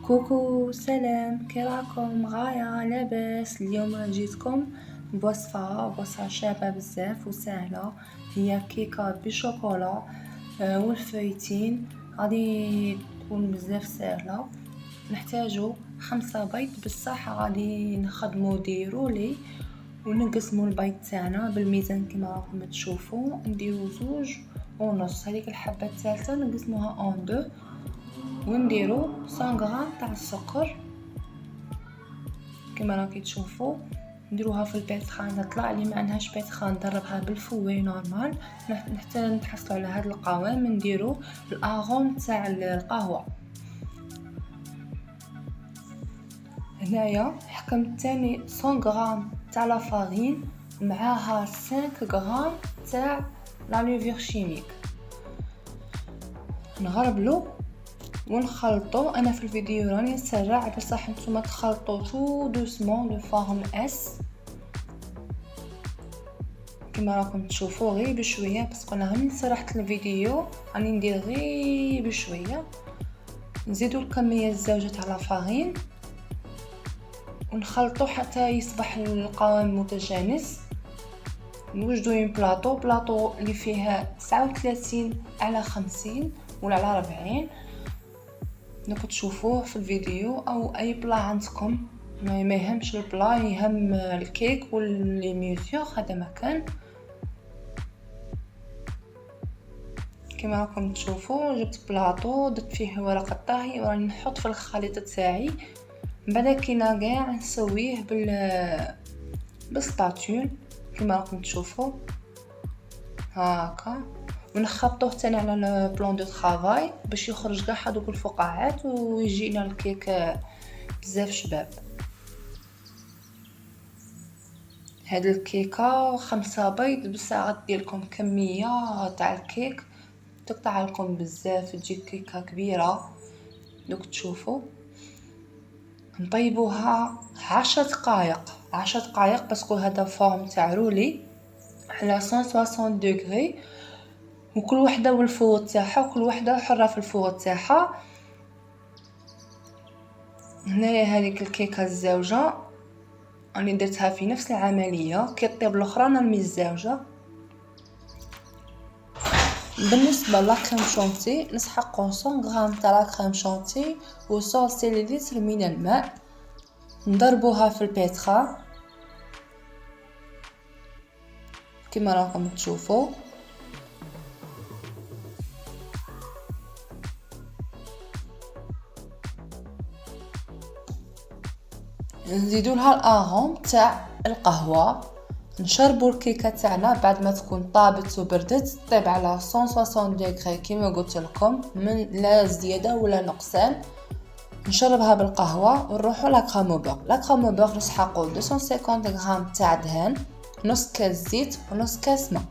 كوكو سلام، كي راكم؟ غاية لاباس. اليوم جيتكم بوصفة شابة بزاف وسهلة. هي كيكة بشوكولا والفايتين. غادي تكون بزاف سهلة. نحتاجو 5 بيض، بصح غادي نخدمو دي رولي ونقسمو البيض تاعنا بالميزان كما راكم تشوفوا. نديرو 2.5. هذيك الحبة الثالثة نقسموها اون دو ونديرو 100 غرام تاع السكر كما راكي تشوفوا. نديروها في البيتخان. تطلع لي ما عندهاش بيتخان ندربها بالفوي نورمال حتى نتحصلوا على هذا القوام. نديرو الاغوم تاع القهوه. هنايا حكمت ثاني 100 غرام تاع لا فارين معاها 5 غرام تاع لا ليفير شيميك. نغربلو ونخلطو. انا في الفيديو راني نسرع، بصح نتوما تخلطو تو دوسمون دو فورم اس كما راكم تشوفوا، غير بشويه باسكو انا غير سرحت الفيديو راني ندير غير بشويه. نزيدو الكميه الزوجه تاع لا فارين ونخلطو حتى يصبح القوام متجانس. نوجدو بلاطو اللي فيها 39 على 50 ولا على 40 نقدر تشوفوه في الفيديو، او اي بلا عندكم. ما يهمش البلا، يهم الكيك واللي ميوسيور. هذا مكان كما راكم تشوفوا. جبت بلاطو درت فيه ورقه طهي وراني نحط في الخليط تاعي. من بعد كي ناقع نسويه بالسباتول كما راكم تشوفوا هاكا. ونخبطوه تاني على البلان دو طرافاي باش يخرج كاع هذوك الفقاعات ويجينا الكيك بزاف شباب. هاد الكيكه 5 بيض بس غدير لكم كميه تاع الكيك تقطع لكم بزاف، تجي كيكه كبيره. دوك تشوفوا نطيبوها 10 دقائق باسكو هذا فورم تاع رولي على 160 دوغري، وكل وحده والفوق تاعها وكل وحده حره في الفوق تاعها. هنايا هذيك الكيكه الزوجه راني درتها في نفس العمليه. كي طيب الاخرى نرمي الزوجه. بالنسبه لكريم شونتي نسحقو 100 غرام تاع كريم شونتي و100 لتر من الماء. نضربوها في البيتخا كما راكم تشوفوا. نزيدو لها الاغوم تاع القهوه. نشربوا الكيكه تاعنا بعد ما تكون طابت وبردت. طيب على 160 دوغري كما قلت لكم، من لا زياده ولا نقصان. نشربها بالقهوه ونروحوا لا كرامبور نسحقوا 250 غرام تاع دهن، نص كاس زيت ونص كاس ماء.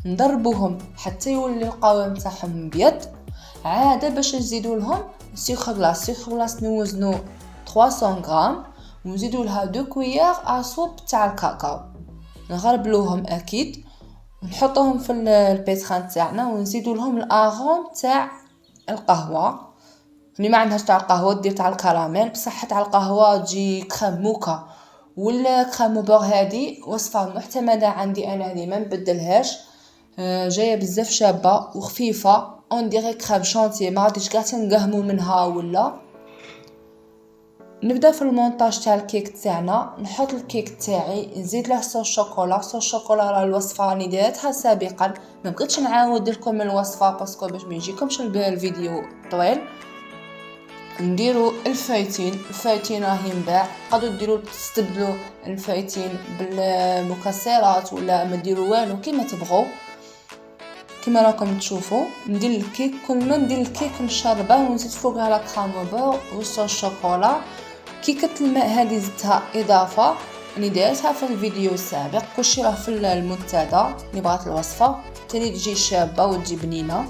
نضربوهم حتى يولي القوام تاعهم ابيض. عاده باش نزيدوا لهم سكر غلاس نوزنو 300 غرام ونزيدوا لها 2 كويار عصوب تاع الكاكاو. نغربلوهم اكيد ونحطوهم في البيتخان تاعنا ونزيدوا لهم الاغوم تاع القهوه. اللي ما عندهاش تاع القهوه دير تاع الكراميل، بصح تاع القهوه تجي كريم موكا ولا كريم بور. هذه وصفه معتمده عندي انا، هذه ما نبدلهاش. جايه بزاف شابه وخفيفه اون ديري كريم شونتي، ما غاديش كاع تنقهموا منها. ولا نبدا في المونتاج تاع الكيك تاعنا. نحط الكيك تاعي، نزيد له صوص شوكولا. راه الوصفه راني ديرتها سابقا، ما بغيتش نعاود لكم الوصفه باسكو باش ما يجيكمش الفيديو طويل. نديرو الفايتين راهي نباع. قادو ديروا تستبدلوا الفايتين بالمكسرات ولا ما ديروا والو كيما تبغوا. كما راكم تشوفوا ندير الكيك، كل ما ندير الكيك نشربه ونزيد فوقها لا كرامبور وصوص الشوكولا. كيكه الماء هذه زدتها اضافه، راني دايرتها في الفيديو السابق. كلشي راه في المنتدى اللي بغات الوصفه تاني تجي شابه وتجي بنينه.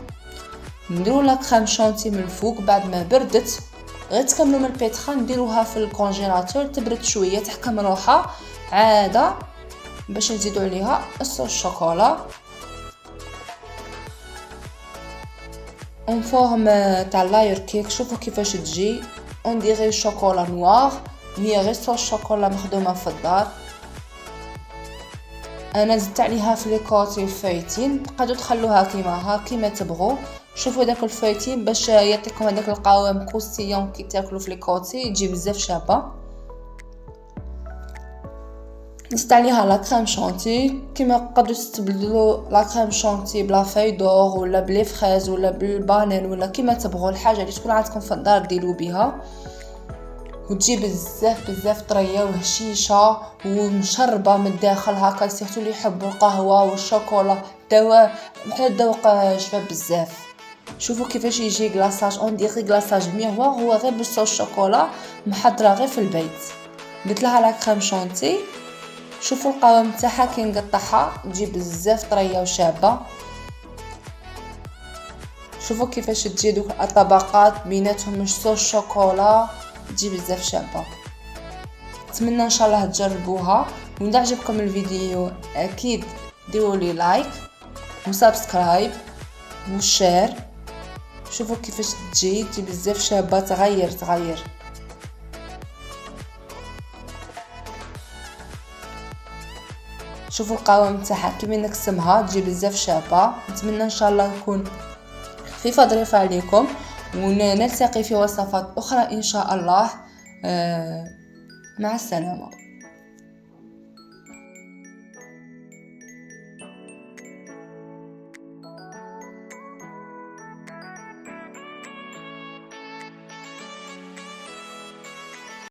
نديرو لا كريم شونتي من الفوق بعد ما بردت. غير تكملوا من البيتخا نديروها في الكونجيلاتور تبرد شويه تحكم روحها عاده باش نزيدوا عليها الصوص الشوكولا. اون فورم تاع لاير كيك. شوفوا كيفاش تجي اون ديغي شوكولا نوار، هي غير صوص شوكولا مخدومه في الدار. انا زدت عليها في لي كوتي الفايتين، تقدروا تخلوها كيما تبغوا. شوفوا داك الفايتين باش يعطيكم هذاك القوام كوستيون كي تاكلوا في لي كوتي، يجي بزاف شابه. نزدت عليها لا كريم شانتي، كيما تقدروا تستبدلوا لا كريم شانتي بلا فاي دور ولا بلي فريز ولا بالبانان ولا كيما تبغوا، الحاجه اللي تكون عندكم في الدار ديروا بها، وتجي بزاف طريه وهشيشه ومشربه من الداخل هكا. سيرتو اللي يحبوا القهوه والشوكولا دواء بحال الذوق جباب بزاف. شوفوا كيفاش يجي كلاصاج اون ديغي كلاصاج ميغوار، هو غير بالصوص شوكولا محضره غير في البيت. قلت لها لا كريم شانتي، شوفوا القوام تاعها كي نقطعها تجي بزاف طريه وشابه. شوفوا كيفاش تجي دوك الطبقات بيناتهم مش صوص شوكولا، تجي بزاف شابه. نتمنى ان شاء الله تجربوها، وإذا عجبكم الفيديو اكيد ديروا لي لايك وسبسكرايب وشير. شوفوا كيفاش تجي بزاف شابه، تغير. شوفوا القوام تاعها كيما نقسمها تجي بزاف شابه. نتمنى ان شاء الله نكون خفيفه ظريفه عليكم، ونلتقي في وصفات اخرى ان شاء الله. مع السلامه.